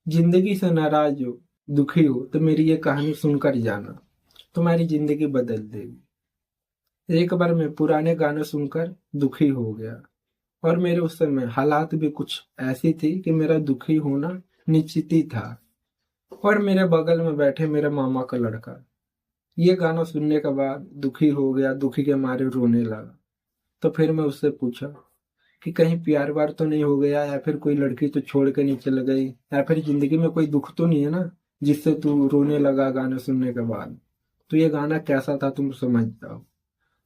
जिंदगी से नाराज हो, दुखी हो तो मेरी ये कहानी सुनकर जाना, तुम्हारी जिंदगी बदल देगी। एक बार मैं पुराने गाने सुनकर दुखी हो गया और मेरे उस समय हालात भी कुछ ऐसी थी कि मेरा दुखी होना निश्चित ही था। और मेरे बगल में बैठे मेरे मामा का लड़का ये गाना सुनने के बाद दुखी हो गया, दुखी के मारे रोने लगा। तो फिर मैं उससे पूछा कि कहीं प्यार वार तो नहीं हो गया, या फिर कोई लड़की तो छोड़ के नहीं चल गई, या फिर जिंदगी में कोई दुख तो नहीं है ना जिससे तू रोने लगा गाना सुनने के बाद। तो ये गाना कैसा था तुम समझ जाओ।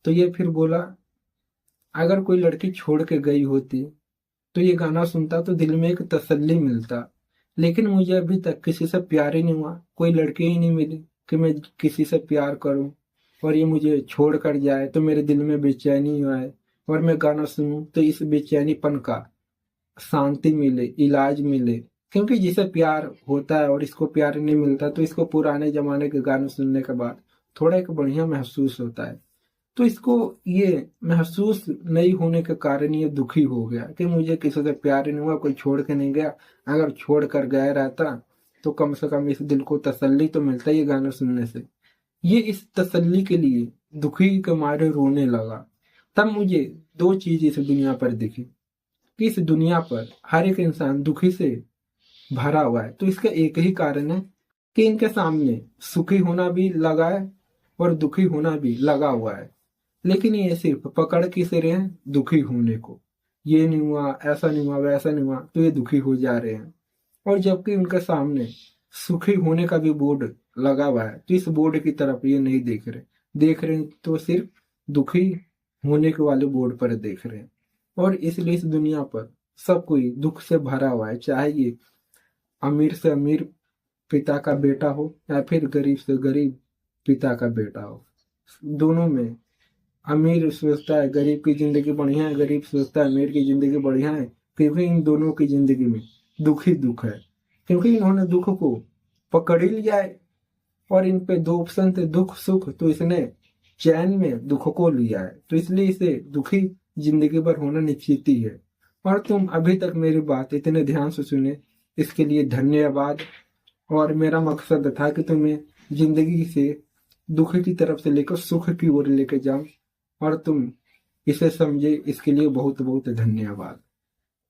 तो ये फिर बोला, अगर कोई लड़की छोड़ के गई होती तो ये गाना सुनता तो दिल में एक तसल्ली मिलता। लेकिन मुझे अभी तक किसी से प्यार ही नहीं हुआ, कोई लड़की ही नहीं मिली कि मैं किसी से प्यार करूं और ये मुझे छोड़ कर जाए तो मेरे दिल में बेचैनी आए और मैं गाना सुनूं तो इस बेचैनीपन का शांति मिले, इलाज मिले। क्योंकि जिसे प्यार होता है और इसको प्यार नहीं मिलता तो इसको पुराने जमाने के गाने सुनने के बाद थोड़ा एक बढ़िया महसूस होता है। तो इसको ये महसूस नहीं होने के कारण ये दुखी हो गया कि मुझे किसी से प्यार ही नहीं हुआ, कोई छोड़ के नहीं गया। अगर छोड़ कर गया रहता तो कम से कम इस दिल को तसल्ली तो मिलता ये गाना सुनने से। ये इस तसल्ली के लिए दुखी के मारे रोने लगा। तब मुझे दो चीज इस दुनिया पर दिखी कि इस दुनिया पर हर एक इंसान दुखी से भरा हुआ है। तो इसका एक ही कारण है कि इनके सामने सुखी होना भी लगा है और दुखी होना भी लगा हुआ है। लेकिन ये सिर्फ पकड़ किस रहे हैं, दुखी होने को। ये नहीं हुआ, ऐसा नहीं हुआ, वैसा नहीं हुआ, तो ये दुखी हो जा रहे हैं। और जबकि उनके सामने सुखी होने का भी बोर्ड लगा हुआ है तो इस बोर्ड की तरफ ये नहीं देख रहे। देख रहे हैं तो सिर्फ दुखी होने के वाले बोर्ड पर देख रहे हैं। और इसलिए इस दुनिया पर सब कोई दुख से भरा हुआ है, चाहे ये अमीर से अमीर पिता का बेटा हो या फिर गरीब से गरीब पिता का बेटा हो। दोनों में अमीर सोचता है गरीब की जिंदगी बढ़िया है, गरीब सोचता है अमीर की जिंदगी बढ़िया है। क्योंकि इन दोनों की जिंदगी में दुख ही दुख है, क्योंकि इन्होंने दुख को पकड़ ही लिया है। और इन पे दो ऑप्शन थे, दुख सुख, तो इसने चैन में दुख को लिया है। तो इसलिए इसे दुखी जिंदगी भर होना निश्चित ही है। और तुम अभी तक मेरी बात इतने ध्यान से सुने, इसके लिए धन्यवाद। और मेरा मकसद था कि तुम्हें जिंदगी से दुख की तरफ से लेकर सुख की ओर लेकर जाऊं और तुम इसे समझे, इसके लिए बहुत बहुत धन्यवाद।